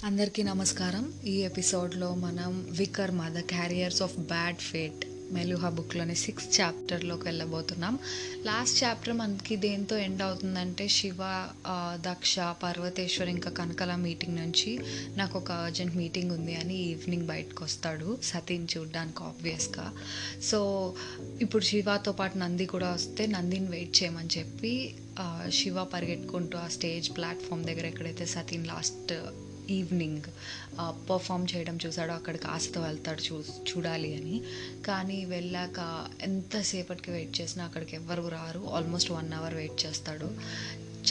అందరికీ నమస్కారం. ఈ ఎపిసోడ్లో మనం Vikarma the carriers of bad fate Meluha బుక్లోని 6th చాప్టర్లోకి వెళ్ళబోతున్నాం. లాస్ట్ చాప్టర్ మనకి దేంతో ఎండ్ అవుతుందంటే శివ, దక్ష, పర్వతేశ్వర్ ఇంకా కనకల మీటింగ్ నుంచి నాకు ఒక అర్జెంట్ మీటింగ్ ఉంది అని ఈవినింగ్ బయటకు వస్తాడు సతీని చూడ్డానికి ఆబ్వియస్గా. సో ఇప్పుడు శివతో పాటు నంది కూడా వస్తే నందిని వెయిట్ చేయమని చెప్పి శివ పరిగెట్టుకుంటూ ఆ స్టేజ్ ప్లాట్ఫామ్ దగ్గర ఎక్కడైతే సతీన్ లాస్ట్ ఈవినింగ్ పర్ఫామ్ చేయడం చూసాడో అక్కడికి ఆశతో వెళ్తాడు చూడాలి అని. కానీ వెళ్ళాక ఎంతసేపటికి వెయిట్ చేసినా అక్కడికి ఎవ్వరు రారు. ఆల్మోస్ట్ 1 hour వెయిట్ చేస్తాడు.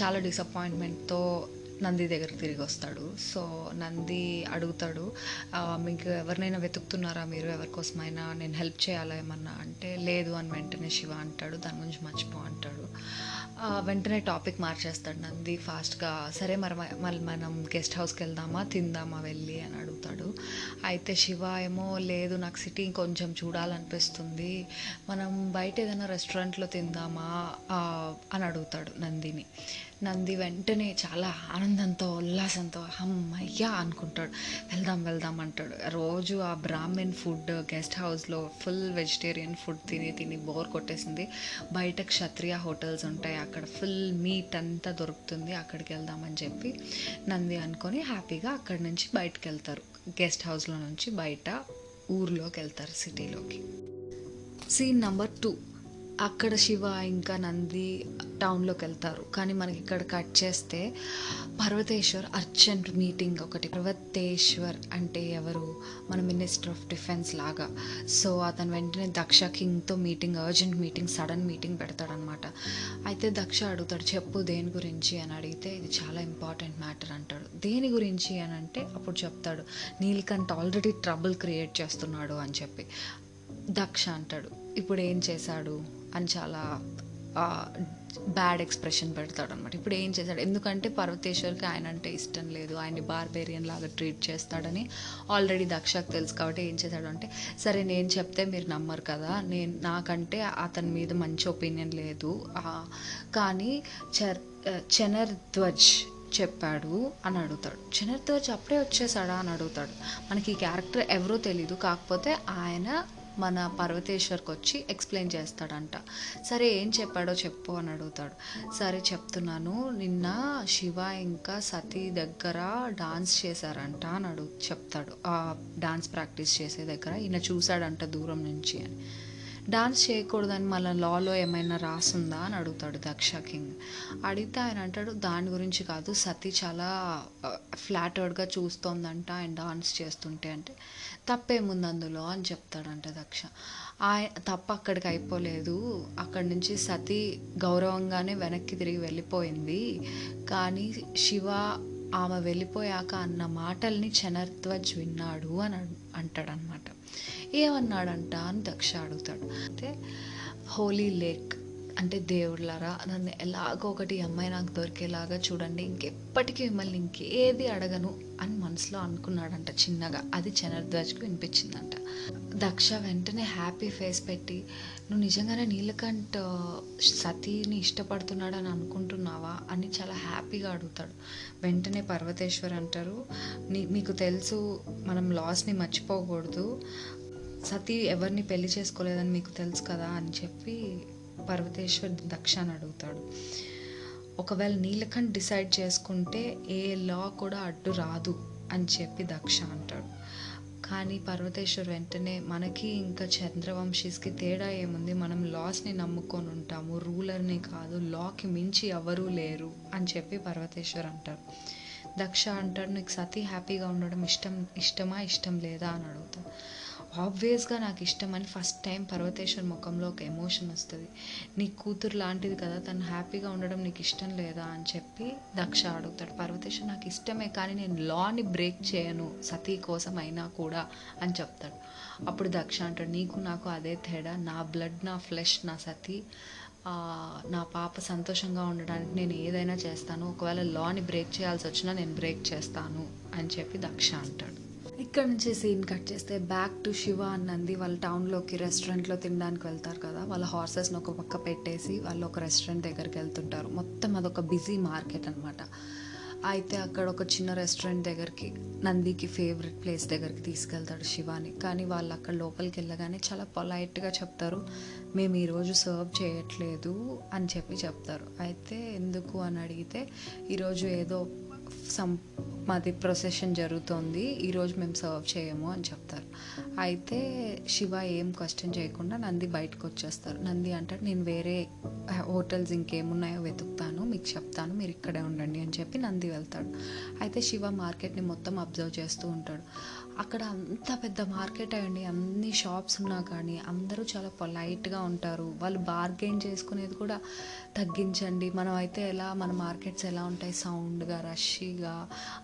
చాలా డిసప్పాయింట్మెంట్తో నంది దగ్గరికి తిరిగి వస్తాడు. సో నంది అడుగుతాడు, మీకు ఎవరినైనా వెతుకుతున్నారా, మీరు ఎవరికోసమైనా నేను హెల్ప్ చేయాలా ఏమన్నా అంటే లేదు అని వెంటనే శివ అంటాడు. దాని గురించి మర్చిపో అంటాడు. వెంటనే టాపిక్ మార్చేస్తాడు నంది ఫాస్ట్గా. సరే మళ్ళీ మనం గెస్ట్ హౌస్కి వెళ్దామా, తిందామా వెళ్ళి అని అడుగుతాడు. అయితే శివ ఏమో లేదు, నాకు సిటీ కొంచెం చూడాలనిపిస్తుంది, మనం బయట ఏదైనా రెస్టారెంట్లో తిందామా అని అడుగుతాడు నందిని. నంది వెంటనే చాలా ఆనందంతో ఉల్లాసంతో అమ్మయ్యా అనుకుంటాడు. వెళ్దాం వెళ్దాం అంటాడు. రోజు ఆ బ్రాహ్మిన్ ఫుడ్ గెస్ట్ హౌస్లో ఫుల్ వెజిటేరియన్ ఫుడ్ తిని తిని బోర్ కొట్టేసింది. బయట క్షత్రియ హోటల్స్ ఉంటాయి, అక్కడ ఫుల్ మీట్ అంతా దొరుకుతుంది, అక్కడికి వెళ్దామని చెప్పి నంది అనుకొని హ్యాపీగా అక్కడి నుంచి బయటకు వెళ్తారు. గెస్ట్ హౌస్లో నుంచి బయట ఊర్లోకి వెళ్తారు, సిటీలోకి. Scene number 2. అక్కడ శివ ఇంకా నంది టౌన్లోకి వెళ్తారు. కానీ మనకి ఇక్కడ కట్ చేస్తే పర్వతేశ్వర్ అర్జెంట్ మీటింగ్ ఒకటి. పర్వతేశ్వర్ అంటే ఎవరు, మన మినిస్టర్ ఆఫ్ డిఫెన్స్ లాగా. సో అతను వెంటనే దక్ష కింగ్తో meeting, urgent meeting, sudden meeting పెడతాడనమాట. అయితే దక్ష అడుగుతాడు, చెప్పు దేని గురించి అని అడిగితే ఇది చాలా ఇంపార్టెంట్ మ్యాటర్ అంటాడు. దేని గురించి అని అంటే అప్పుడు చెప్తాడు, నీలకంఠ్ ఆల్రెడీ ట్రబుల్ క్రియేట్ చేస్తున్నాడు అని చెప్పి. దక్ష అంటాడు, ఇప్పుడు ఏం చేశాడు అని చాలా బ్యాడ్ ఎక్స్ప్రెషన్ పెడతాడు అనమాట. ఇప్పుడు ఏం చేశాడు, ఎందుకంటే పర్వతేశ్వర్కి ఆయన అంటే ఇష్టం లేదు, ఆయన్ని బార్బేరియన్ లాగా ట్రీట్ చేస్తాడని ఆల్రెడీ దక్షకు తెలుసు. కాబట్టి ఏం చేశాడు అంటే, సరే నేను చెప్తే మీరు నమ్మరు కదా, నాకంటే అతని మీద మంచి ఒపీనియన్ లేదు, కానీ చనర్ధ్వజ్ చెప్పాడు అని అడుగుతాడు. చనర్ధ్వజ్ అప్పుడే వచ్చేసాడా అని అడుగుతాడు. మనకి ఈ క్యారెక్టర్ ఎవరో తెలీదు, కాకపోతే ఆయన మన పర్వతేశ్వర్కి వచ్చి ఎక్స్ప్లెయిన్ చేస్తాడంట. సరే ఏం చెప్పాడో చెప్పు అని అడుగుతాడు. సరే చెప్తున్నాను, నిన్న శివ ఇంకా సతీ దగ్గర డాన్స్ చేశారంట అని చెప్తాడు. డాన్స్ ప్రాక్టీస్ చేసే దగ్గర ఈయన చూశాడంట దూరం నుంచి అని. డాన్స్ చేయకూడదని మళ్ళీ లాలో ఏమైనా రాసుందా అని అడుగుతాడు దక్ష కింగ్. అడిగితే ఆయన అంటాడు, దాని గురించి కాదు, సతీ చాలా ఫ్లాటర్డ్గా చూస్తోందంట ఆయన డాన్స్ చేస్తుంటే. అంటే తప్పేముంది అందులో అని చెప్తాడంట దక్ష. తప్ప అక్కడికి అయిపోలేదు, అక్కడి నుంచి సతీ గౌరవంగానే వెనక్కి తిరిగి వెళ్ళిపోయింది, కానీ శివ ఆమె వెళ్ళిపోయాక అన్న మాటల్ని చనర్ధ్వజ్ విన్నాడు అని అంటాడనమాట. ఏమన్నాడంట అని దక్ష అడుగుతాడు. అయితే హోలీ లేక్ అంటే దేవుళ్ళారా, నన్ను ఎలాగో ఒకటి అమ్మాయి నాకు దొరికేలాగా చూడండి, ఇంకెప్పటికీ మిమ్మల్ని ఇంకేది అడగను అని మనసులో అనుకున్నాడంట చిన్నగా. అది చనర్ధ్వజ్కు వినిపించిందంట. దక్ష వెంటనే హ్యాపీ ఫేస్ పెట్టి, నువ్వు నిజంగానే నీలకంఠ్ సతీని ఇష్టపడుతున్నాడని అనుకుంటున్నావా అని చాలా హ్యాపీగా అడుగుతాడు. వెంటనే పర్వతేశ్వర్ అంటారు, మీకు తెలుసు మనం లాస్ని మర్చిపోకూడదు, సతీ ఎవరిని పెళ్లి చేసుకోలేదని మీకు తెలుసు కదా అని చెప్పి పర్వతేశ్వర్ దక్షని అడుగుతాడు. ఒకవేళ నీలకంఠ్ డిసైడ్ చేసుకుంటే ఏ లా కూడా అడ్డు రాదు అని చెప్పి దక్ష అంటాడు. కానీ పర్వతేశ్వర్ వెంటనే, మనకి ఇంకా చంద్రవంశీస్కి తేడా ఏముంది, మనం లాస్ని నమ్ముకొని ఉంటాము, రూలర్ని కాదు, లాకి మించి ఎవరూ లేరు అని చెప్పి పర్వతేశ్వర్ అంటారు. దక్ష అంటాడు, నీకు సతీ హ్యాపీగా ఉండడం ఇష్టం లేదా అని అడుగుతాడు. ఆబ్వియస్గా నాకు ఇష్టం అని ఫస్ట్ టైం పర్వతేశ్వర్ ముఖంలో ఒక ఎమోషన్ వస్తుంది. నీ కూతురు లాంటిది కదా, తను హ్యాపీగా ఉండడం నీకు ఇష్టం లేదా అని చెప్పి దక్ష అడుగుతాడు. పర్వతేశ్వర్ నాకు ఇష్టమే, కానీ నేను లాని బ్రేక్ చేయను సతీ కోసం అయినా కూడా అని చెప్తాడు. అప్పుడు దక్ష అంటాడు, నీకు నాకు అదే తేడా, నా బ్లడ్, నా ఫ్లెష్, నా సతీ, నా పాప సంతోషంగా ఉండడానికి నేను ఏదైనా చేస్తాను, ఒకవేళ లాని బ్రేక్ చేయాల్సి వచ్చినా నేను బ్రేక్ చేస్తాను అని చెప్పి దక్ష అంటాడు. ఇక్కడ నుంచి సీన్ కట్ చేస్తే back to Shiva and Nandi వాళ్ళ టౌన్లోకి రెస్టారెంట్లో తినడానికి వెళ్తారు కదా. వాళ్ళ హార్సెస్ని ఒక పక్క పెట్టేసి వాళ్ళు ఒక రెస్టారెంట్ దగ్గరికి వెళ్తుంటారు. మొత్తం అదొక బిజీ మార్కెట్ అనమాట. అయితే అక్కడ ఒక చిన్న రెస్టారెంట్ దగ్గరికి, నందికి ఫేవరెట్ ప్లేస్ దగ్గరికి తీసుకెళ్తాడు శివాని. కానీ వాళ్ళు అక్కడ లోపలికి వెళ్ళగానే చాలా పొలైట్గా చెప్తారు, మేము ఈరోజు సర్వ్ చేయట్లేదు అని చెప్తారు. అయితే ఎందుకు అని అడిగితే, ఈరోజు ఏదో మాది ప్రొసెషన్ జరుగుతోంది, ఈరోజు మేము సర్వ్ చేయము అని చెప్తారు. అయితే శివ ఏం క్వశ్చన్ చేయకుండా నంది బయటకు వచ్చేస్తారు. నంది అంటాడు, నేను వేరే హోటల్స్ ఇంకేమున్నాయో వెతుకుతాను, మీకు చెప్తాను, మీరు ఇక్కడే ఉండండి అని చెప్పి నంది వెళ్తాడు. అయితే శివ మార్కెట్ని మొత్తం అబ్జర్వ్ చేస్తూ ఉంటాడు. అక్కడ అంత పెద్ద మార్కెట్ అయ్యండి, అన్ని షాప్స్ ఉన్నా కానీ అందరూ చాలా పొలైట్గా ఉంటారు. వాళ్ళు బార్గెయిన్ చేసుకునేది కూడా తగ్గించండి, మనం అయితే ఎలా, మన మార్కెట్స్ ఎలా ఉంటాయి, సౌండ్గా రష్గా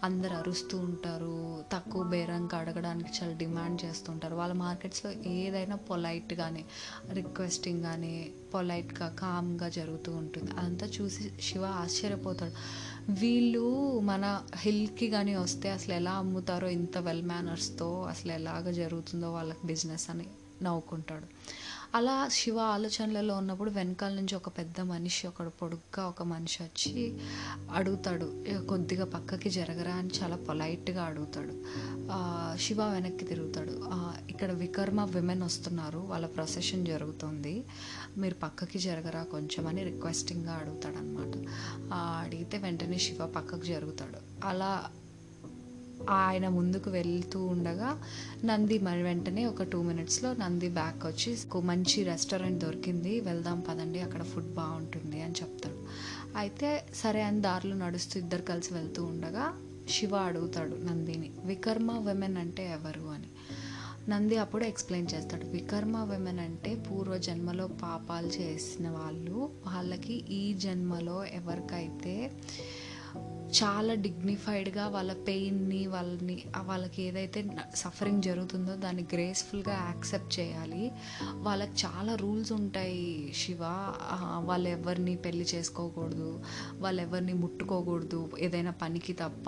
అందరు అరుస్తూ ఉంటారు, తక్కువ బేరంగా అడగడానికి చాలా డిమాండ్ చేస్తుంటారు. వాళ్ళ మార్కెట్స్లో ఏదైనా పొలైట్గానే, రిక్వెస్టింగ్గానే, పొలైట్గా కామ్గా జరుగుతూ ఉంటుంది. అదంతా చూసి శివ ఆశ్చర్యపోతాడు. వీళ్ళు మన హిల్కి కానీ వస్తే అసలు ఎలా అమ్ముతారో ఇంత వెల్ మేనర్స్తో, అసలు ఎలాగ జరుగుతుందో వాళ్ళకి బిజినెస్ అని నవ్వుకుంటాడు. అలా శివ ఆలోచనలలో ఉన్నప్పుడు వెనకాల నుంచి ఒక పెద్ద మనిషి, ఒకడు పొడుగ్గా ఒక మనిషి వచ్చి అడుగుతాడు, కొద్దిగా పక్కకి జరగరా అని చాలా పొలైట్గా అడుగుతాడు. శివ వెనక్కి తిరుగుతాడు. ఇక్కడ వికర్మ విమెన్ వస్తున్నారు, వాళ్ళ ప్రొసెషన్ జరుగుతుంది, మీరు పక్కకి జరగరా కొంచెం అని రిక్వెస్టింగ్గా అడుగుతాడు అనమాట. అడిగితే వెంటనే శివ పక్కకు జరుగుతాడు. అలా ఆయన ముందుకు వెళ్తూ ఉండగా నంది మరి వెంటనే ఒక 2 minutesలో నంది బ్యాక్ వచ్చి, మంచి రెస్టారెంట్ దొరికింది, వెళ్దాం పదండి, అక్కడ ఫుడ్ బాగుంటుంది అని చెప్తాడు. అయితే సరే అని దారిలో నడుస్తూ ఇద్దరు కలిసి వెళ్తూ ఉండగా శివ అడుగుతాడు నందిని, వికర్మ విమెన్ అంటే ఎవరు అని. నంది అప్పుడు ఎక్స్ప్లెయిన్ చేస్తాడు, వికర్మ విమెన్ అంటే పూర్వజన్మలో పాపాలు చేసిన వాళ్ళు, వాళ్ళకి ఈ జన్మలో ఎవరికైతే చాలా డిగ్నిఫైడ్గా వాళ్ళ పెయిన్ని, వాళ్ళకి ఏదైతే సఫరింగ్ జరుగుతుందో దాన్ని గ్రేస్ఫుల్గా యాక్సెప్ట్ చేయాలి. వాళ్ళకి చాలా రూల్స్ ఉంటాయి శివ, వాళ్ళు ఎవరిని పెళ్లి చేసుకోకూడదు, వాళ్ళు ఎవరిని ముట్టుకోకూడదు, ఏదైనా పనికి తప్ప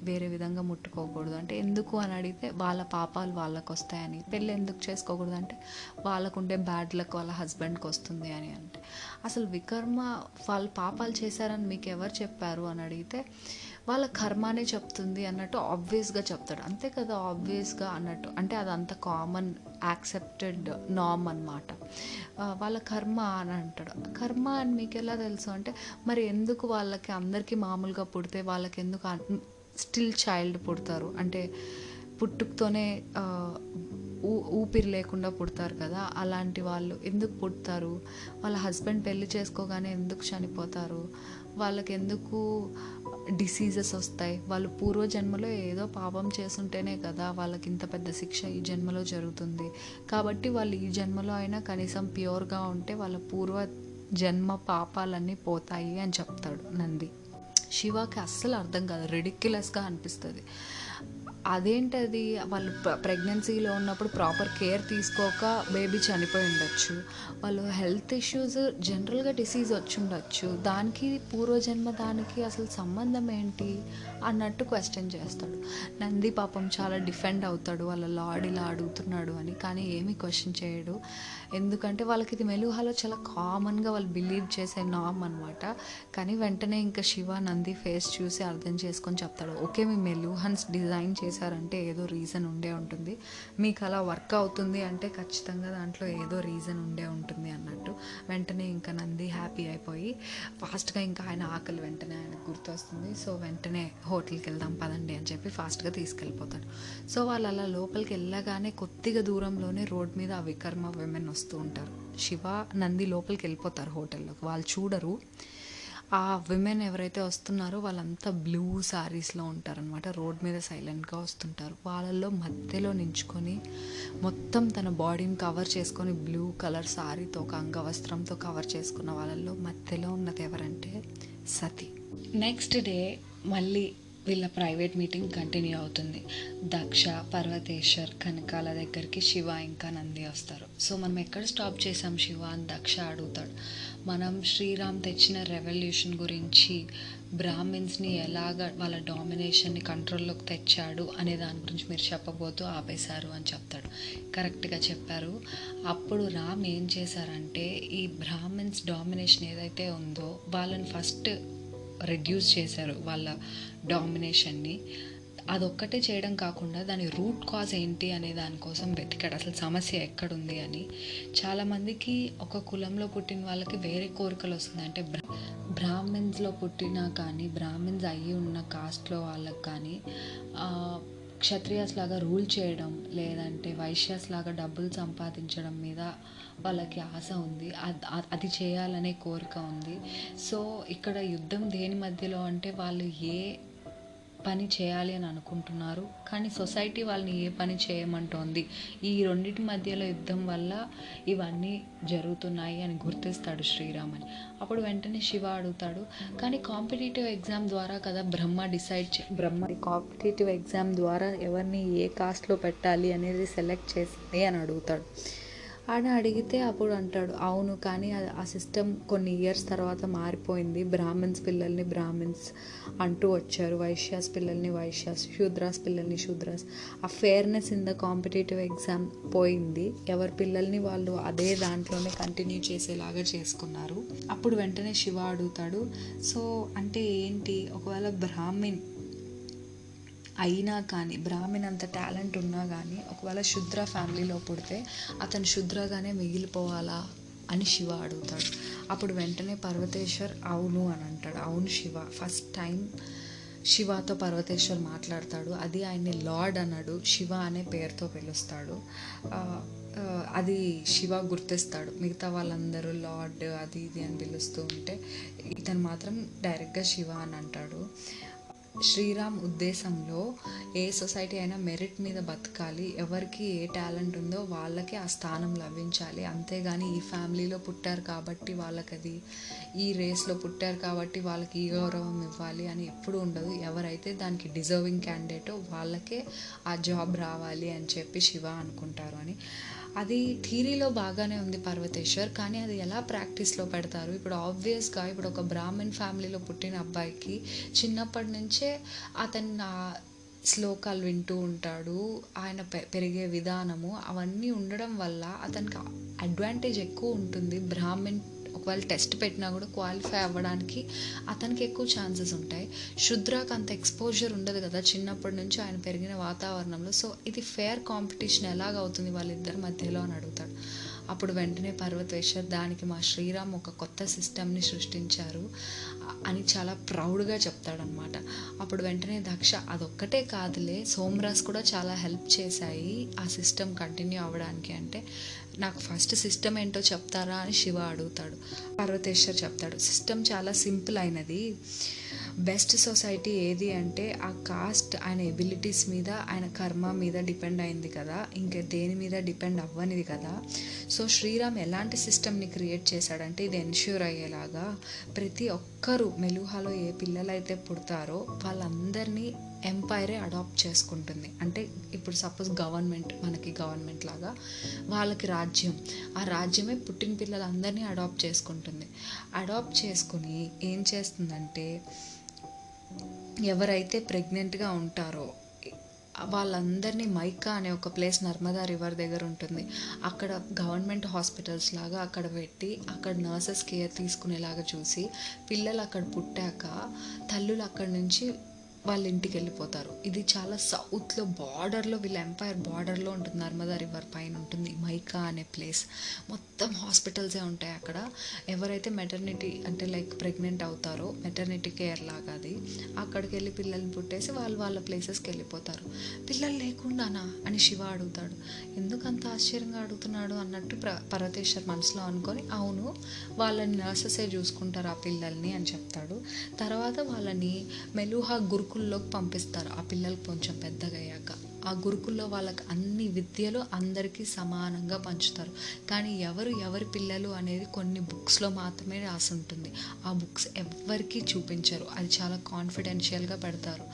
వేరే విధంగా ముట్టుకోకూడదు. అంటే ఎందుకు అని అడిగితే, వాళ్ళ పాపాలు వాళ్ళకు వస్తాయని. పెళ్ళి ఎందుకు చేసుకోకూడదు అంటే, వాళ్ళకుండే బ్యాడ్ లక్ వాళ్ళ హస్బెండ్కి వస్తుంది అని. అంటే అసలు వికర్మ వాళ్ళు పాపాలు చేశారని మీకు ఎవరు చెప్పారు అని అడిగితే, వాళ్ళ కర్మానే చెప్తుంది అన్నట్టు ఆబ్వియస్గా చెప్తాడు. అంతే కదా, ఆబ్వియస్గా అన్నట్టు, అంటే అదంత కామన్ యాక్సెప్టెడ్ నార్మ్ అనమాట. వాళ్ళ కర్మ అని అంటాడు. కర్మ అని మీకు ఎలా తెలుసు అంటే, మరి ఎందుకు వాళ్ళకి అందరికీ మామూలుగా పుడితే వాళ్ళకి ఎందుకు స్టిల్ చైల్డ్ పుడతారు అంటే, పుట్టుకతోనే ఊపిరి లేకుండా పుడతారు కదా, అలాంటి వాళ్ళు ఎందుకు పుడతారు, వాళ్ళ హస్బెండ్ పెళ్లి చేసుకోగానే ఎందుకు చనిపోతారు, వాళ్ళకి ఎందుకు డిసీజెస్ వస్తాయి, వాళ్ళు పూర్వజన్మలో ఏదో పాపం చేసుంటేనే కదా వాళ్ళకి ఇంత పెద్ద శిక్ష ఈ జన్మలో జరుగుతుంది. కాబట్టి వాళ్ళు ఈ జన్మలో అయినా కనీసం ప్యూర్గా ఉంటే వాళ్ళ పూర్వ జన్మ పాపాలన్నీ పోతాయి అని చెప్తాడు నంది. శివకి అస్సలు అర్థం కాదు, రెడిక్యులస్గా అనిపిస్తుంది. అదేంటది, వాళ్ళు ప్రెగ్నెన్సీలో ఉన్నప్పుడు ప్రాపర్ కేర్ తీసుకోక బేబీ చనిపోయి ఉండొచ్చు, వాళ్ళు హెల్త్ ఇష్యూస్ జనరల్గా డిసీజ్ వచ్చి ఉండొచ్చు, దానికి పూర్వజన్మ దానికి అసలు సంబంధం ఏంటి అన్నట్టు క్వశ్చన్ చేస్తాడు. నంది పాపం చాలా డిఫెండ్ అవుతాడు, వాళ్ళ లార్డ్ ఇలా అడుగుతున్నాడు అని, కానీ ఏమీ క్వశ్చన్ చేయడు. ఎందుకంటే వాళ్ళకి ఇది మెలుహాలో చాలా కామన్గా వాళ్ళు బిలీవ్ చేసే నామ్ అనమాట. కానీ వెంటనే ఇంకా శివ నంది ఫేస్ చూసి అర్థం చేసుకొని చెప్తాడు, ఓకే మీ మెలుహన్స్ డిజైన్ చేశారంటే ఏదో రీజన్ ఉండే ఉంటుంది, మీకు అలా వర్క్ అవుతుంది అంటే ఖచ్చితంగా దాంట్లో ఏదో రీజన్ ఉండే ఉంటుంది అన్నట్టు. వెంటనే ఇంకా నంది హ్యాపీ అయిపోయి ఫాస్ట్గా, ఇంకా ఆయన ఆకలి వెంటనే ఆయనకు గుర్తొస్తుంది. సో వెంటనే హోటల్కి వెళ్దాం పదండి అని చెప్పి ఫాస్ట్గా తీసుకెళ్ళిపోతాడు. సో వాళ్ళు అలా లోపలికి వెళ్ళగానే కొద్దిగా దూరంలోనే రోడ్ మీద ఆ వికర్మ విమెన్ వస్తూ ఉంటారు. శివ నంది లోపలికి వెళ్ళిపోతారు హోటల్లోకి, వాళ్ళు చూడరు. ఆ విమెన్ ఎవరైతే వస్తున్నారో వాళ్ళంతా బ్లూ శారీస్లో ఉంటారనమాట, రోడ్ మీద సైలెంట్గా వస్తుంటారు. వాళ్ళల్లో మధ్యలో నించుకొని మొత్తం తన బాడీని కవర్ చేసుకొని బ్లూ కలర్ శారీతో, ఒక అంగవస్త్రంతో కవర్ చేసుకున్న వాళ్ళల్లో మధ్యలో ఉన్నది ఎవరంటే సతి. నెక్స్ట్ డే మళ్ళీ వీళ్ళ ప్రైవేట్ మీటింగ్ కంటిన్యూ అవుతుంది. దక్ష, పర్వతేశ్వర్, కనకాల దగ్గరికి శివ ఇంకా నంది వస్తారు. సో మనం ఎక్కడ స్టాప్ చేసాం శివ అని దక్ష అడుగుతాడు. మనం శ్రీరామ్ తెచ్చిన రెవల్యూషన్ గురించి, బ్రాహ్మిన్స్ని ఎలాగ వాళ్ళ డామినేషన్ని కంట్రోల్లోకి తెచ్చాడు అనే దాని గురించి మీరు చెప్పబోతూ ఆపేశారు అని చెప్తాడు. కరెక్ట్గా చెప్పారు. అప్పుడు రామ్ ఏం చేశారంటే, ఈ బ్రాహ్మిన్స్ డామినేషన్ ఏదైతే ఉందో వాళ్ళని ఫస్ట్ రెడ్యూస్ చేశారు వాళ్ళ డామినేషన్ని. అదొక్కటే చేయడం కాకుండా దాని రూట్ కాజ్ ఏంటి అనే దానికోసం వెతికాడు, అసలు సమస్య ఎక్కడుంది అని. చాలామందికి ఒక కులంలో పుట్టిన వాళ్ళకి వేరే కోరికలు వస్తుంది. అంటే బ్రాహ్మిన్స్లో పుట్టినా కానీ, బ్రాహ్మిన్స్ అయ్యి ఉన్న కాస్ట్లో వాళ్ళకి కానీ క్షత్రియాస్ లాగా రూల్ చేయడం, లేదంటే వైశ్యాస్ లాగా డబ్బులు సంపాదించడం మీద వాళ్ళకి ఆశ ఉంది, అది చేయాలనే కోరిక ఉంది. సో ఇక్కడ యుద్ధం దేని మధ్యలో అంటే వాళ్ళు ఏ పని చేయాలి అని అనుకుంటున్నారు, కానీ సొసైటీ వాళ్ళని ఏ పని చేయమంటోంది, ఈ రెండింటి మధ్యలో యుద్ధం వల్ల ఇవన్నీ జరుగుతున్నాయి అని గుర్తిస్తాడు శ్రీరామ్ అని. అప్పుడు వెంటనే శివ అడుగుతాడు, కానీ కాంపిటేటివ్ ఎగ్జామ్ ద్వారా కదా బ్రహ్మ కాంపిటేటివ్ ఎగ్జామ్ ద్వారా ఎవరిని ఏ కాస్ట్లో పెట్టాలి అనేది సెలెక్ట్ చేసింది అని అడుగుతాడు. అని అడిగితే అప్పుడు అంటాడు, అవును, కానీ ఆ సిస్టమ్ కొన్ని ఇయర్స్ తర్వాత మారిపోయింది. బ్రాహ్మిన్స్ పిల్లల్ని బ్రాహ్మిన్స్ అంటూ వచ్చారు, వైశ్యాస్ పిల్లల్ని వైశ్యాస్, శూద్రాస్ పిల్లల్ని శూద్రాస్. ఆ fairness in the competitive exam పోయింది. ఎవరి పిల్లల్ని వాళ్ళు అదే దాంట్లోనే కంటిన్యూ చేసేలాగా చేసుకున్నారు. అప్పుడు వెంటనే శివ అడుగుతాడు, సో అంటే ఏంటి, ఒకవేళ బ్రాహ్మిన్ అయినా కానీ, బ్రాహ్మిన్ అంత టాలెంట్ ఉన్నా కానీ ఒకవేళ శూద్ర ఫ్యామిలీలో పుడితే అతను శూద్రగానే మిగిలిపోవాలా అని శివ అడుగుతాడు. అప్పుడు వెంటనే పర్వతేశ్వర్ అవును అని అంటాడు. అవును శివ. ఫస్ట్ టైం శివతో పర్వతేశ్వర్ మాట్లాడతాడు. అది ఆయన్ని లార్డ్ అన్నాడు, శివ అనే పేరుతో పిలుస్తాడు. అది శివ గుర్తిస్తాడు. మిగతా వాళ్ళందరూ లార్డ్ అది ఇది అని పిలుస్తూ ఉంటే ఇతను మాత్రం డైరెక్ట్గా శివ అని అంటాడు. శ్రీరామ్ ఉద్దేశంలో ఏ సొసైటీ అయినా మెరిట్ మీద బతకాలి, ఎవరికి ఏ టాలెంట్ ఉందో వాళ్ళకే ఆ స్థానం లభించాలి, అంతేగాని ఈ ఫ్యామిలీలో పుట్టారు కాబట్టి వాళ్ళకి అది, ఈ రేస్లో పుట్టారు కాబట్టి వాళ్ళకి ఈ గౌరవం ఇవ్వాలి అని ఎప్పుడూ ఉండదు. ఎవరైతే దానికి డిజర్వింగ్ క్యాండిడేటో వాళ్ళకే ఆ జాబ్ రావాలి అని చెప్పి శివ అనుకుంటారు అని. అది థీరీలో బాగానే ఉంది పర్వతేశ్వర్, కానీ అది ఎలా ప్రాక్టీస్లో పెడతారు? ఇప్పుడు ఆబ్వియస్గా ఇప్పుడు ఒక బ్రాహ్మణ్ ఫ్యామిలీలో పుట్టిన అబ్బాయికి చిన్నప్పటి నుంచే అతను శ్లోకాలు వింటూ ఉంటాడు, ఆయన పెరిగే విధానము అవన్నీ ఉండడం వల్ల అతనికి అడ్వాంటేజ్ ఎక్కువ ఉంటుంది. బ్రాహ్మణ్ ఒకవేళ టెస్ట్ పెట్టినా కూడా క్వాలిఫై అవ్వడానికి అతనికి ఎక్కువ ఛాన్సెస్ ఉంటాయి. శూద్రాకి అంత ఎక్స్పోజర్ ఉండదు కదా చిన్నప్పటి నుంచి ఆయన పెరిగిన వాతావరణంలో. సో ఇది ఫేర్ కాంపిటీషన్ ఎలాగవుతుంది వాళ్ళిద్దరి మధ్యలో అని అడుగుతాడు. అప్పుడు వెంటనే పర్వతేశ్వర్, దానికి మా శ్రీరామ్ ఒక కొత్త సిస్టమ్ని సృష్టించారు అని చాలా ప్రౌడ్గా చెప్తాడనమాట. అప్పుడు వెంటనే దక్ష, అదొక్కటే కాదులే, సోమరాజ్ కూడా చాలా హెల్ప్ చేశాయి ఆ సిస్టమ్ కంటిన్యూ అవ్వడానికి అంటే, నాకు ఫస్ట్ సిస్టమ్ ఏంటో చెప్తారా అని శివ అడుగుతాడు. పర్వతేశ్వర్ చెప్తాడు, సిస్టమ్ చాలా సింపుల్ అయినది. బెస్ట్ సొసైటీ ఏది అంటే ఆ కాస్ట్ ఆయన ఎబిలిటీస్ మీద, ఆయన కర్మ మీద డిపెండ్ అయింది కదా, ఇంకా దేని మీద డిపెండ్ అవ్వనిది కదా. సో శ్రీరామ్ ఎలాంటి సిస్టమ్ని క్రియేట్ చేశాడంటే ఇది ఎన్ష్యూర్ అయ్యేలాగా ప్రతి ఒక్కరూ మెలూహాలో ఏ పిల్లలైతే పుడతారో వాళ్ళందరినీ ఎంపైరే అడాప్ట్ చేసుకుంటుంది. అంటే ఇప్పుడు సపోజ్ మనకి గవర్నమెంట్ లాగా వాళ్ళకి రాజ్యం, ఆ రాజ్యమే పుట్టిన పిల్లలందరినీ అడాప్ట్ చేసుకుంటుంది. అడాప్ట్ చేసుకుని ఏం చేస్తుందంటే ఎవరైతే ప్రెగ్నెంట్గా ఉంటారో వాళ్ళందరినీ మైకా అనే ఒక ప్లేస్ నర్మదా రివర్ దగ్గర ఉంటుంది, అక్కడ గవర్నమెంట్ హాస్పిటల్స్ లాగా అక్కడ పెట్టి అక్కడ నర్సెస్ కేర్ తీసుకునేలాగా చూసి పిల్లలు అక్కడ పుట్టాక తల్లులు అక్కడి నుంచి వాళ్ళ ఇంటికి వెళ్ళిపోతారు. ఇది చాలా సౌత్లో బార్డర్లో, వీళ్ళ ఎంపైర్ బార్డర్లో ఉంటుంది, నర్మదా రివర్ పైన ఉంటుంది మైకా అనే ప్లేస్. మొత్తం హాస్పిటల్సే ఉంటాయి అక్కడ. ఎవరైతే మెటర్నిటీ అంటే లైక్ ప్రెగ్నెంట్ అవుతారో మెటర్నిటీ కేర్ లాగా అది, అక్కడికి వెళ్ళి పిల్లల్ని పుట్టేసి వాళ్ళ ప్లేసెస్కి వెళ్ళిపోతారు. పిల్లలు లేకుండానా అని శివ అడుగుతాడు. ఎందుకంత ఆశ్చర్యంగా అడుగుతున్నాడు అన్నట్టు పర్వతేశ్వర్ మనసులో అనుకొని, అవును వాళ్ళని నర్సెసే చూసుకుంటారు ఆ పిల్లల్ని అని చెప్తాడు. తర్వాత వాళ్ళని మెలూహా గురుకుల్లోకి పంపిస్తారు ఆ పిల్లలు కొంచెం పెద్దగా అయ్యాక. ఆ గురుకుల్లో వాళ్ళకి అన్ని విద్యలు అందరికీ సమానంగా పంచుతారు. కానీ ఎవరి పిల్లలు అనేది కొన్ని బుక్స్లో మాత్రమే రాసి ఉంటుంది. ఆ బుక్స్ ఎవ్వరికీ చూపించరు, అది చాలా కాన్ఫిడెన్షియల్గా పెడతారు,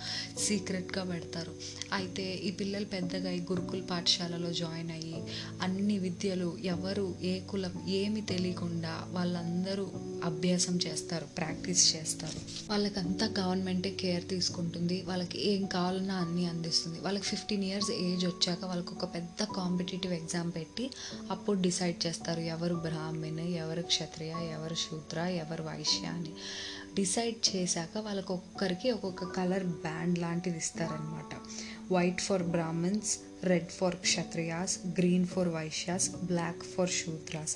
సీక్రెట్గా పెడతారు. అయితే ఈ పిల్లలు పెద్దగా ఈ గురుకుల పాఠశాలలో జాయిన్ అయ్యి అన్ని విద్యలు ఎవరు ఏ కులం ఏమి తెలియకుండా వాళ్ళందరూ అభ్యాసం చేస్తారు, ప్రాక్టీస్ చేస్తారు. వాళ్ళకంతా గవర్నమెంటే కేర్ తీసుకుంటుంది, వాళ్ళకి ఏం కావాలన్నా అన్నీ అందిస్తుంది. వాళ్ళకి 15 years ఏజ్ వచ్చాక వాళ్ళకు ఒక పెద్ద కాంపిటేటివ్ ఎగ్జామ్ పెట్టి అప్పుడు డిసైడ్ చేస్తారు ఎవరు బ్రాహ్మణ్, ఎవరు క్షత్రియ, ఎవరు శూద్ర, ఎవరు వైశ్య అని. డిసైడ్ చేశాక వాళ్ళకి ఒక్కొక్కరికి ఒక్కొక్క కలర్ బ్యాండ్ లాంటిది ఇస్తారనమాట. White for Brahmans, red for Kshatriyas, green for Vaishyas, block for Shudras.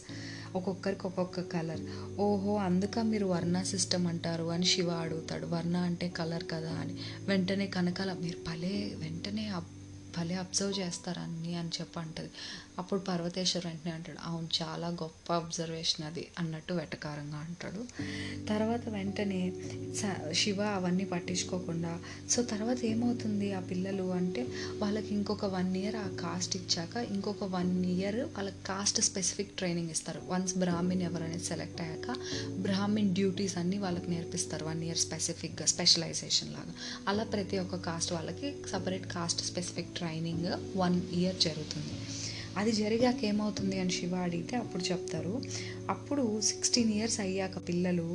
ఒక్కొక్కరికి ఒక్కొక్క కలర్. ఓహో, అందుక మీరు వర్ణ సిస్టమ్ అంటారు అని శివ అడుగుతాడు. వర్ణ అంటే కలర్ కదా అని. వెంటనే కనకాల మీరు వెంటనే భలే అబ్జర్వ్ చేస్తారు అన్నీ అని చెప్పి అంటది. అప్పుడు పర్వతేశ్వర్ వెంటనే అంటాడు, అవును చాలా గొప్ప అబ్జర్వేషన్ అది అన్నట్టు వెటకారంగా అంటాడు. తర్వాత వెంటనే శివ అవన్నీ పట్టించుకోకుండా, సో తర్వాత ఏమవుతుంది ఆ పిల్లలు అంటే, వాళ్ళకి ఇంకొక 1 year ఆ కాస్ట్ ఇచ్చాక ఇంకొక 1 year వాళ్ళకి కాస్ట్ స్పెసిఫిక్ ట్రైనింగ్ ఇస్తారు. వన్స్ బ్రాహ్మిన్ ఎవరనేది సెలెక్ట్ అయ్యాక బ్రాహ్మిన్ డ్యూటీస్ అన్నీ వాళ్ళకి నేర్పిస్తారు 1 year స్పెసిఫిక్గా, స్పెషలైజేషన్ లాగా. అలా ప్రతి ఒక్క కాస్ట్ వాళ్ళకి separate cost specific training 1 year జరుగుతుంది. అది జరిగాక ఏమవుతుంది అని శివ అడిగితే అప్పుడు చెప్తారు, అప్పుడు 16 years అయ్యాక పిల్లలు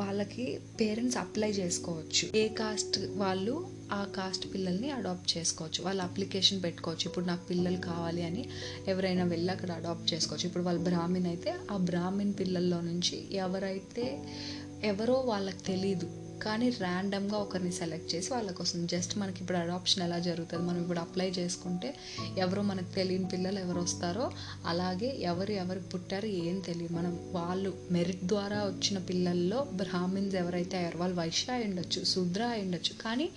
వాళ్ళకి పేరెంట్స్ అప్లై చేసుకోవచ్చు. ఏ కాస్ట్ వాళ్ళు ఆ కాస్ట్ పిల్లల్ని అడాప్ట్ చేసుకోవచ్చు. వాళ్ళు అప్లికేషన్ పెట్టుకోవచ్చు. ఇప్పుడు నాకు పిల్లలు కావాలి అని ఎవరైనా వెళ్ళి అక్కడ అడాప్ట్ చేసుకోవచ్చు. ఇప్పుడు వాళ్ళు బ్రాహ్మిన్ అయితే ఆ బ్రాహ్మిన్ పిల్లల్లో నుంచి ఎవరో వాళ్ళకి తెలీదు కానీ ర్యాండమ్గా ఒకరిని సెలెక్ట్ చేసి వాళ్ళకి వస్తుంది. జస్ట్ మనకి ఇప్పుడు అడాప్షన్ ఎలా జరుగుతుంది, మనం ఇప్పుడు అప్లై చేసుకుంటే ఎవరో మనకు తెలియని పిల్లలు ఎవరు వస్తారో అలాగే ఎవరికి పుట్టారో ఏం తెలియదు, మనం వాళ్ళు మెరిట్ ద్వారా వచ్చిన పిల్లల్లో బ్రాహ్మిన్స్ ఎవరైతే అయ్యారో వాళ్ళు వైశ్య అయి ఉండొచ్చు, శూద్ర అయి ఉండొచ్చు, కానీ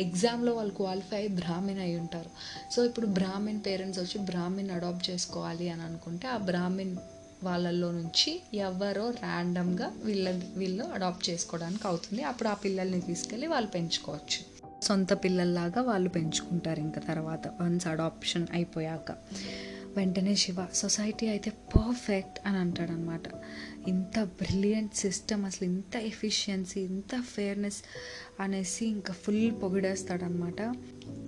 ఎగ్జామ్లో వాళ్ళు క్వాలిఫై అయ్యి బ్రాహ్మిన్ అయి ఉంటారు. సో ఇప్పుడు బ్రాహ్మిన్ పేరెంట్స్ వచ్చి బ్రాహ్మిన్ అడాప్ట్ చేసుకోవాలి అని అనుకుంటే ఆ బ్రాహ్మిన్ వాళ్ళల్లో నుంచి ఎవరో ర్యాండమ్గా వీళ్ళు అడాప్ట్ చేసుకోవడానికి అవుతుంది. అప్పుడు ఆ పిల్లల్ని తీసుకెళ్ళి వాళ్ళు పెంచుకోవచ్చు. సొంత పిల్లల్లాగా వాళ్ళు పెంచుకుంటారు ఇంకా తర్వాత వన్స్ అడాప్షన్ అయిపోయాక. వెంటనే శివ సొసైటీ అయితే పర్ఫెక్ట్ అని అంటాడనమాట. ఇంత బ్రిలియంట్ సిస్టమ్, అసలు ఇంత ఎఫిషియన్సీ, ఇంత ఫెయిర్నెస్ అనేసి ఇంకా ఫుల్ పొగిడేస్తాడనమాట.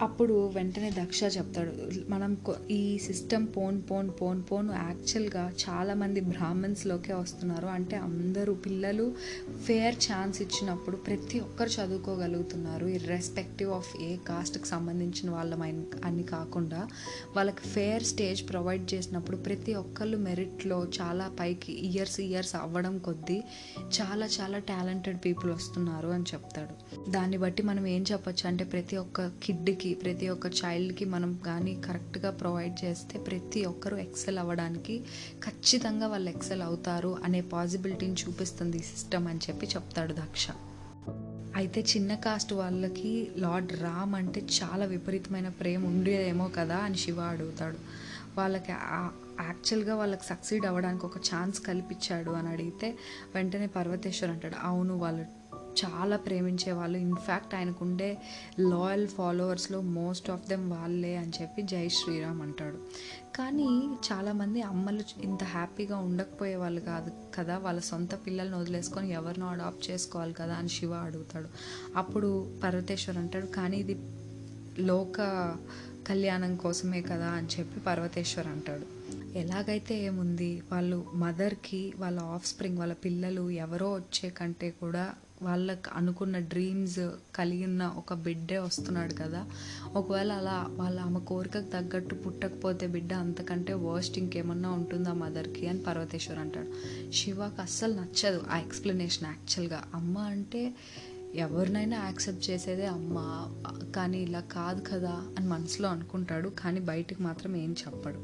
అప్పుడు వెంటనే దక్ష చెప్తాడు, మనం ఈ సిస్టమ్ పోను యాక్చువల్గా చాలామంది బ్రాహ్మణ్స్లోకే వస్తున్నారు. అంటే అందరూ పిల్లలు ఫేర్ ఛాన్స్ ఇచ్చినప్పుడు ప్రతి ఒక్కరు చదువుకోగలుగుతున్నారు, ఇర్రెస్పెక్టివ్ ఆఫ్ ఏ కాస్ట్కి సంబంధించిన వాళ్ళని అని కాకుండా వాళ్ళకి ఫేర్ స్టేజ్ ప్రొవైడ్ చేసినప్పుడు ప్రతి ఒక్కళ్ళు మెరిట్లో చాలా పైకి ఇయర్స్ అవ్వడం కొద్దీ చాలా టాలెంటెడ్ పీపుల్ వస్తున్నారు అని చెప్తాడు. దాన్ని బట్టి మనం ఏం చెప్పొచ్చు అంటే ప్రతి ఒక్క కిడ్కి, ప్రతి ఒక్క చైల్డ్కి మనం కానీ కరెక్ట్గా ప్రొవైడ్ చేస్తే ప్రతి ఒక్కరూ ఎక్సెల్ అవ్వడానికి ఖచ్చితంగా వాళ్ళు ఎక్సెల్ అవుతారు అనే పాసిబిలిటీని చూపిస్తుంది ఈ సిస్టమ్ అని చెప్పి చెప్తాడు దక్ష. అయితే చిన్న కాస్ట్ వాళ్ళకి లార్డ్ రామ్ అంటే చాలా విపరీతమైన ప్రేమ ఉండేదేమో కదా అని శివ అడుగుతాడు. వాళ్ళకి యాక్చువల్గా వాళ్ళకి సక్సీడ్ అవ్వడానికి ఒక ఛాన్స్ కల్పించాడు అని అడిగితే వెంటనే పర్వతేశ్వర్ అంటాడు, అవును వాళ్ళు చాలా ప్రేమించే వాళ్ళు, ఇన్ఫ్యాక్ట్ ఆయనకుండే లాయల్ ఫాలోవర్స్లో మోస్ట్ ఆఫ్ దెమ్ వాళ్ళే అని చెప్పి జై శ్రీరామ్ అంటాడు. కానీ చాలామంది అమ్మలు ఇంత హ్యాపీగా ఉండకపోయే వాళ్ళు కాదు కదా, వాళ్ళ సొంత పిల్లల్ని వదిలేసుకొని ఎవరినో అడాప్ట్ చేసుకోవాలి కదా అని శివ అడుగుతాడు. అప్పుడు పర్వతేశ్వర్ అంటాడు, కానీ ఇది లోక కళ్యాణం కోసమే కదా అని చెప్పి పర్వతేశ్వర్ అంటాడు. ఎలాగైతే ఏముంది, వాళ్ళు మదర్కి వాళ్ళ ఆఫ్ స్ప్రింగ్, వాళ్ళ పిల్లలు ఎవరో వచ్చే కంటే కూడా వాళ్ళకు అనుకున్న డ్రీమ్స్ కలిగిన ఒక బిడ్డే వస్తున్నాడు కదా. ఒకవేళ అలా ఆమె కోరికకు తగ్గట్టు పుట్టకపోతే బిడ్డ అంతకంటే వర్స్ట్ ఇంకేమన్నా ఉంటుందా మదర్కి అని పర్వతేశ్వర్ అంటాడు. శివకు అస్సలు నచ్చదు ఆ ఎక్స్ప్లెనేషన్. యాక్చువల్గా అమ్మ అంటే ఎవరినైనా యాక్సెప్ట్ చేసేదే అమ్మ, కానీ ఇలా కాదు కదా అని మనసులో అనుకుంటాడు, కానీ బయటికి మాత్రం ఏం చెప్పడు.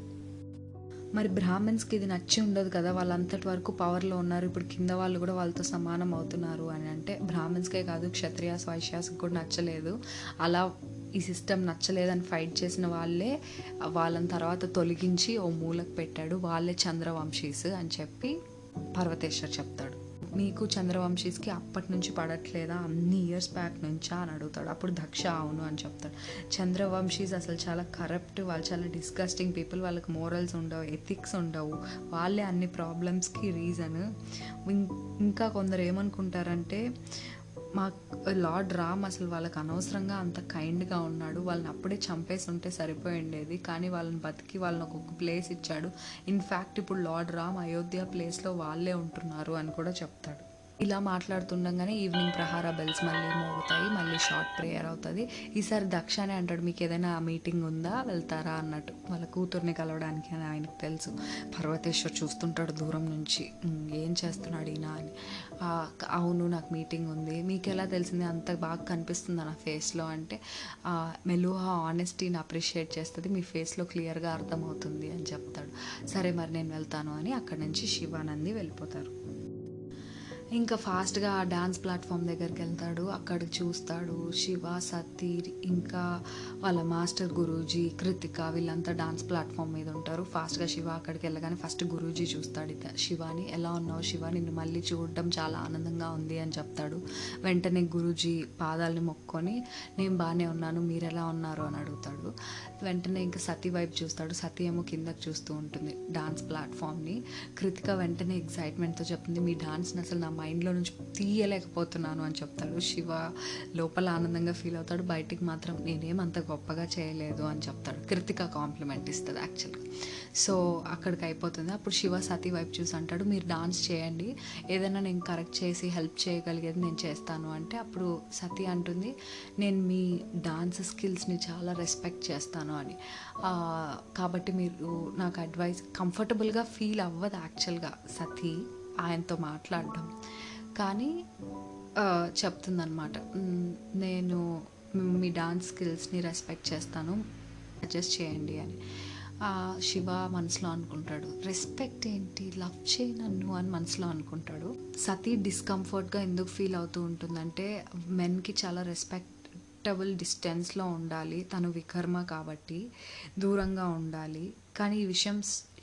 మరి బ్రాహ్మణ్స్కి ఇది నచ్చి ఉండదు కదా, వాళ్ళంతటి వరకు పవర్లో ఉన్నారు, ఇప్పుడు కింద వాళ్ళు కూడా వాళ్ళతో సమానం అవుతున్నారు అని అంటే బ్రాహ్మణ్స్కే కాదు క్షత్రియాస్ వైశ్యాస్కి కూడా నచ్చలేదు. అలా ఈ సిస్టమ్ నచ్చలేదని ఫైట్ చేసిన వాళ్ళని తర్వాత తొలగించి ఓ మూలకు పెట్టాడు, వాళ్ళే చంద్రవంశీస్ అని చెప్పి పర్వతేశ్వర్ చెప్తాడు. మీకు చంద్రవంశీస్కి అప్పటి నుంచి పడట్లేదా, అన్ని ఇయర్స్ బ్యాక్ నుంచా అని అడుగుతాడు. అప్పుడు దక్ష అవును అని చెప్తాడు. చంద్రవంశీస్ అసలు చాలా కరప్ట్, వాళ్ళు చాలా డిస్గస్టింగ్ పీపుల్, వాళ్ళకి మోరల్స్ ఉండవు, ఎథిక్స్ ఉండవు, వాళ్ళే అన్ని ప్రాబ్లమ్స్కి రీజన్. ఇంకా కొందరు ఏమనుకుంటారంటే మా లార్డ్ రామ్ అసలు వాళ్ళకి అనవసరంగా అంత కైండ్గా ఉన్నాడు, వాళ్ళని అప్పుడే చంపేసి ఉంటే సరిపోయి ఉండేది, కానీ వాళ్ళని బతికి వాళ్ళని ఒక్కొక్క ప్లేస్ ఇచ్చాడు, ఇన్ఫ్యాక్ట్ ఇప్పుడు లార్డ్ రామ్ అయోధ్య ప్లేస్లో వాళ్ళే ఉంటున్నారు అని కూడా చెప్తాడు. ఇలా మాట్లాడుతుండగానే ఈవినింగ్ ప్రహార బెల్స్ మళ్ళీ మోగుతాయి. మళ్ళీ షార్ట్ ప్రేయర్ అవుతుంది. ఈసారి దక్ష అనే అంటాడు, మీకు ఏదైనా మీటింగ్ ఉందా, వెళ్తారా అన్నట్టు, వాళ్ళ కూతుర్ని కలవడానికి అని ఆయనకు తెలుసు. పర్వతేశ్వర్ చూస్తుంటాడు దూరం నుంచి, ఏం చేస్తున్నాడు ఈయన అని. అవును నాకు మీటింగ్ ఉంది, మీకు ఎలా తెలిసింది, అంత బాగా కనిపిస్తుంది నా ఫేస్లో అంటే, మెలుహ ఆనెస్టీని అప్రిషియేట్ చేస్తుంది, మీ ఫేస్లో క్లియర్గా అర్థమవుతుంది అని చెప్తాడు. సరే మరి నేను వెళ్తాను అని అక్కడి నుంచి శివానంది వెళ్ళిపోతారు. ఇంకా ఫాస్ట్గా ఆ డాన్స్ ప్లాట్ఫామ్ దగ్గరికి వెళ్తాడు. అక్కడ చూస్తాడు శివ, సతీ, ఇంకా వాళ్ళ మాస్టర్ గురూజీ, కృతిక, వీళ్ళంతా డాన్స్ ప్లాట్ఫామ్ మీద ఉంటారు. ఫాస్ట్గా శివ అక్కడికి వెళ్ళగానే ఫస్ట్ గురూజీ చూస్తాడు శివాని. ఎలా ఉన్నావు శివ, నిన్ను మళ్ళీ చూడడం చాలా ఆనందంగా ఉంది అని చెప్తాడు. వెంటనే గురూజీ పాదాలని మొక్కొని, నేను బాగానే ఉన్నాను, మీరు ఎలా ఉన్నారు అని అడుగుతాడు. వెంటనే ఇంకా సతీ వైపు చూస్తాడు. సతీ ఏమో కిందకి చూస్తూ ఉంటుంది డాన్స్ ప్లాట్ఫామ్ని. కృతిక వెంటనే ఎగ్జైట్మెంట్తో చెప్తుంది, మీ డాన్స్ని అసలు నా మైండ్లో నుంచి తీయలేకపోతున్నాను అని చెప్తాడు. శివ లోపల ఆనందంగా ఫీల్ అవుతాడు, బయటికి మాత్రం నేనేమంత గొప్పగా చేయలేదు అని చెప్తాడు. కృతిక కాంప్లిమెంట్ ఇస్తుంది యాక్చువల్గా. సో అక్కడికి అయిపోతుంది. అప్పుడు శివ సతీ వైపు చూసి అంటాడు, మీరు డాన్స్ చేయండి, ఏదైనా నేను కరెక్ట్ చేసి హెల్ప్ చేయగలిగేది నేను చేస్తాను అంటే, అప్పుడు సతీ అంటుంది, నేను మీ డాన్స్ స్కిల్స్ని చాలా రెస్పెక్ట్ చేస్తాను అని, కాబట్టి మీరు నాకు అడ్వైస్, కంఫర్టబుల్గా ఫీల్ అవ్వదు యాక్చువల్గా సతీ ఆయనతో మాట్లాడడం, కానీ చెప్తుందనమాట, నేను మీ డాన్స్ స్కిల్స్ని రెస్పెక్ట్ చేస్తాను, అడ్జస్ట్ చేయండి అని. శివ మనసులో అనుకుంటాడు, రెస్పెక్ట్ ఏంటి, లవ్ చేయి నన్ను అని మనసులో అనుకుంటాడు. సతీ డిస్కంఫర్ట్గా ఎందుకు ఫీల్ అవుతూ ఉంటుందంటే, మెన్కి చాలా రెస్పెక్టబుల్ డిస్టెన్స్లో ఉండాలి, తను వికర్మ కాబట్టి దూరంగా ఉండాలి, కానీ ఈ విషయం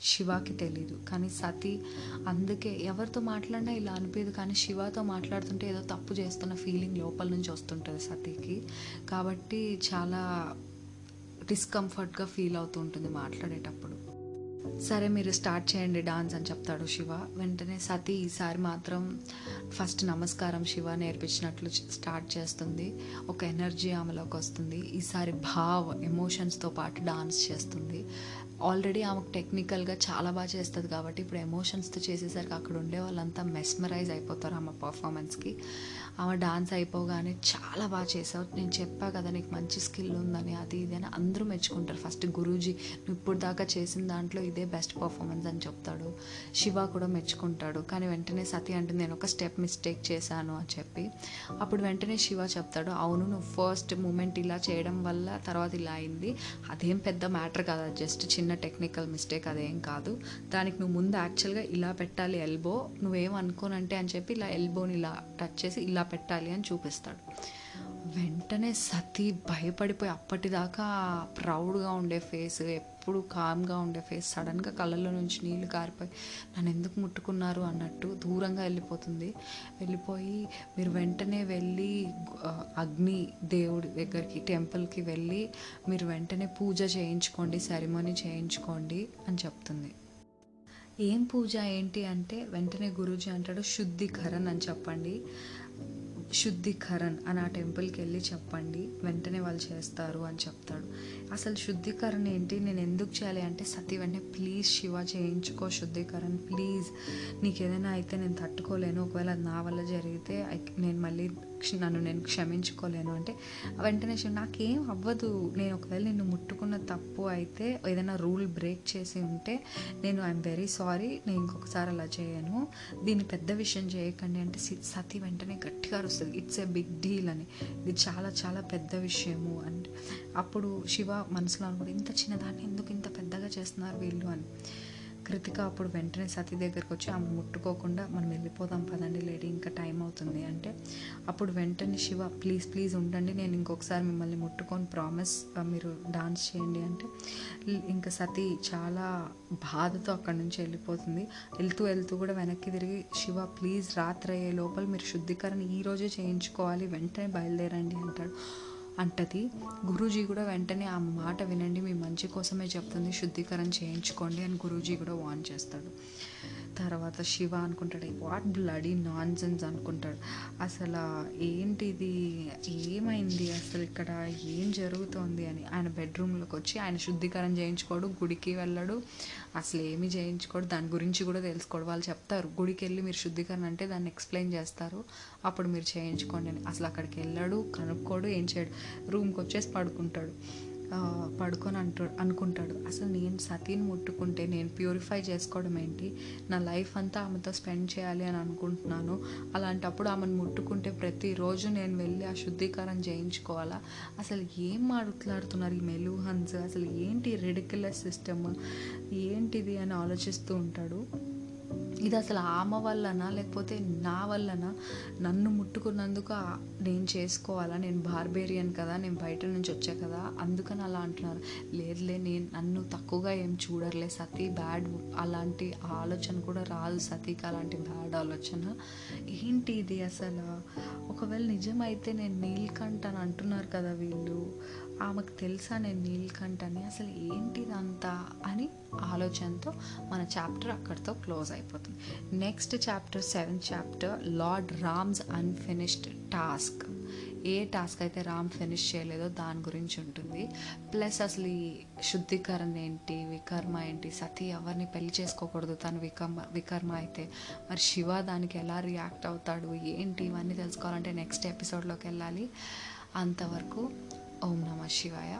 శివాకి తెలీదు. కానీ సతీ అందుకే ఎవరితో మాట్లాడినా ఇలా అనిపించదు, కానీ శివతో మాట్లాడుతుంటే ఏదో తప్పు చేస్తున్న ఫీలింగ్ లోపల నుంచి వస్తుంటుంది సతీకి. కాబట్టి చాలా డిస్కంఫర్ట్గా ఫీల్ అవుతూ ఉంటుంది మాట్లాడేటప్పుడు. సరే మీరు స్టార్ట్ చేయండి డాన్స్ అని చెప్తాడు శివ. వెంటనే సతీ ఈసారి మాత్రం ఫస్ట్ నమస్కారం శివ నేర్పించినట్లు స్టార్ట్ చేస్తుంది. ఒక ఎనర్జీ ఆమెలోకి వస్తుంది. ఈసారి ఎమోషన్స్తో పాటు డాన్స్ చేస్తుంది. ఆల్రెడీ ఆమెకు టెక్నికల్గా చాలా బాగా చేస్తుంది కాబట్టి ఇప్పుడు ఎమోషన్స్తో చేసేసరికి అక్కడ ఉండే వాళ్ళంతా మెస్మరైజ్ అయిపోతారు ఆమె పర్ఫార్మెన్స్కి. ఆమె డాన్స్ అయిపోగానే చాలా బాగా చేసావు, నేను చెప్పా కదా నీకు మంచి స్కిల్ ఉందని, అది ఇది అని అందరూ మెచ్చుకుంటారు. ఫస్ట్ గురూజీ నువ్వు ఇప్పుడు దాకా చేసిన దాంట్లో ఇదే బెస్ట్ పర్ఫార్మెన్స్ అని చెప్తాడు. శివ కూడా మెచ్చుకుంటాడు. కానీ వెంటనే సతీ అంటే నేను ఒక స్టెప్ మిస్టేక్ చేశాను అని చెప్పి, అప్పుడు వెంటనే శివ చెప్తాడు, అవును నువ్వు ఫస్ట్ మూమెంట్ ఇలా చేయడం వల్ల తర్వాత ఇలా అయింది, అదేం పెద్ద మ్యాటర్ కాదు, జస్ట్ చిన్న టెక్నికల్ మిస్టేక్, అదేం కాదు, దానికి నువ్వు ముందు యాక్చువల్గా ఇలా పెట్టాలి ఎల్బో, నువ్వేం అనుకోనంటే అని చెప్పి ఇలా ఎల్బోని ఇలా టచ్ చేసి ఇలా పెట్టాలి అని చూపిస్తాడు. వెంటనే సతీ భయపడిపోయి, అప్పటిదాకా ప్రౌడ్గా ఉండే ఫేస్, ఎప్పుడు కామ్గా ఉండే ఫేస్, సడన్గా కళ్ళల్లో నుంచి నీళ్లు కారిపోయి నన్ను ఎందుకు ముట్టుకున్నారు అన్నట్టు దూరంగా వెళ్ళిపోయి మీరు వెంటనే వెళ్ళి అగ్ని దేవుడి దగ్గరికి టెంపుల్కి వెళ్ళి మీరు వెంటనే పూజ చేయించుకోండి, సెరిమనీ చేయించుకోండి అని చెప్తుంది. ఏం పూజ ఏంటి అంటే, వెంటనే గురూజీ అంటాడు, శుద్ధికరణ్ అని చెప్పండి, శుద్ధికరణ్ అని ఆ టెంపుల్కి వెళ్ళి చెప్పండి, వెంటనే వాళ్ళు చేస్తారు అని చెప్తాడు. అసలు శుద్ధికరణ్ ఏంటి, నేను ఎందుకు చేయాలి అంటే, సతీ వెంటనే ప్లీజ్ శివ చేయించుకో శుద్ధికరణ్, ప్లీజ్ నీకు ఏదైనా అయితే నేను తట్టుకోలేను, ఒకవేళ అది నా వల్ల జరిగితే నేను మళ్ళీ నన్ను నేను క్షమించుకోలేను అంటే, వెంటనే నాకేం అవ్వదు, నేను ఒకవేళ నిన్ను ముట్టుకున్న తప్పు అయితే ఏదైనా రూల్ బ్రేక్ చేసి ఉంటే నేను ఐఎమ్ వెరీ సారీ, నేను ఇంకొకసారి అలా చేయను, దీన్ని పెద్ద విషయం చేయకండి అంటే సతీ వెంటనే గట్టిగా అరుస్తుంది, ఇట్స్ ఏ బిగ్ డీల్ అని, ఇది చాలా చాలా పెద్ద విషయము అంటే. అప్పుడు శివ మనసులో అనుకుంటే, ఇంత చిన్నదాన్ని ఎందుకు ఇంత పెద్దగా చేస్తున్నారు వీళ్ళు అని. కృతిక అప్పుడు వెంటనే సతీ దగ్గరికి వచ్చి, ఆమె ముట్టుకోకుండా మనం వెళ్ళిపోదాం పదండి లేడీ, ఇంకా టైం అవుతుంది అంటే, అప్పుడు వెంటనే శివ ప్లీజ్ ఉండండి, నేను ఇంకొకసారి మిమ్మల్ని ముట్టుకొని ప్రామిస్, మీరు డాన్స్ చేయండి అంటే, ఇంకా సతీ చాలా బాధతో అక్కడి నుంచి వెళ్ళిపోతుంది. వెళ్తూ కూడా వెనక్కి తిరిగి, శివ ప్లీజ్ రాత్రి అయ్యే లోపల మీరు శుద్ధీకరణ ఈరోజే చేయించుకోవాలి, వెంటనే బయలుదేరండి అంటది. గురూజీ కూడా వెంటనే ఆ మాట వినండి, మీ మంచి కోసమే చెప్తుంది, శుద్ధీకరణ చేయించుకోండి అని గురూజీ కూడా వార్న్ చేస్తాడు. తర్వాత శివ అనుకుంటాడు వాట్ బ్లడీ నాన్సెన్స్ అనుకుంటాడు. అసలు ఏంటిది, ఏమైంది అసలు ఇక్కడ, ఏం జరుగుతోంది అని. ఆయన బెడ్రూమ్లోకి వచ్చి ఆయన శుద్ధీకరణ చేయించుకోడు, గుడికి వెళ్ళడు, అసలు ఏమి చేయించుకోడు, దాని గురించి కూడా తెలుసుకోడు. వాళ్ళు చెప్తారు గుడికి వెళ్ళి మీరు శుద్ధీకరణ అంటే దాన్ని ఎక్స్ప్లెయిన్ చేస్తారు, అప్పుడు మీరు చేయించుకోండి అని. అసలు అక్కడికి వెళ్ళాడు, కనుక్కోడు, ఏం చేయడు, రూమ్కి వచ్చేసి పడుకుంటాడు. పడుకొని అనుకుంటాడు అసలు నేను సతీని ముట్టుకుంటే నేను ప్యూరిఫై చేసుకోవడం ఏంటి, నా లైఫ్ అంతా ఆమెతో స్పెండ్ చేయాలి అని అనుకుంటున్నాను, అలాంటప్పుడు ఆమెను ముట్టుకుంటే ప్రతిరోజు నేను వెళ్ళి ఆ శుద్ధీకరణ చేయించుకోవాలా, అసలు ఏం మాట్లాడుతున్నారు ఈ మెలు హన్స్, అసలు ఏంటి రెడిక్యులస్ సిస్టమ్ ఏంటిది అని ఆలోచిస్తూ ఉంటాడు. ఇది అసలు ఆమె వల్లనా లేకపోతే నా వల్లనా, నన్ను ముట్టుకున్నందుకు నేను చేసుకోవాలా, నేను బార్బేరియన్ కదా, నేను బయట నుంచి వచ్చా కదా అందుకని అలా అంటున్నారు. లేదులే, నేను నన్ను తక్కువగా ఏం చూడర్లే, సతీ బ్యాడ్, అలాంటి ఆలోచన కూడా రాదు సతీకి, అలాంటి బ్యాడ్ ఆలోచన ఏంటి ఇది అసలు. ఒకవేళ నిజమైతే నేను నీల్కంఠ్ అని అంటున్నారు కదా వీళ్ళు, ఆమెకు తెలుసా నేను నీల్కంఠ్ అని, అసలు ఏంటిదంతా అని ఆలోచనతో మన చాప్టర్ అక్కడితో క్లోజ్ అయిపోతుంది. Next chapter 7th chapter lord Ram's unfinished task. ఏ టాస్క్ అయితే రామ్ ఫినిష్ చేయలేదో దాని గురించి ఉంటుంది. ప్లస్ అసలు ఈ శుద్ధీకరణ ఏంటి, వికర్మ ఏంటి, సతీ ఎవరిని పెళ్లి చేసుకోకూడదు తను వికర్మ అయితే, మరి శివ దానికి ఎలా రియాక్ట్ అవుతాడు ఏంటి, ఇవన్నీ తెలుసుకోవాలంటే నెక్స్ట్ ఎపిసోడ్లోకి వెళ్ళాలి. అంతవరకు ఓం నమః శివాయ.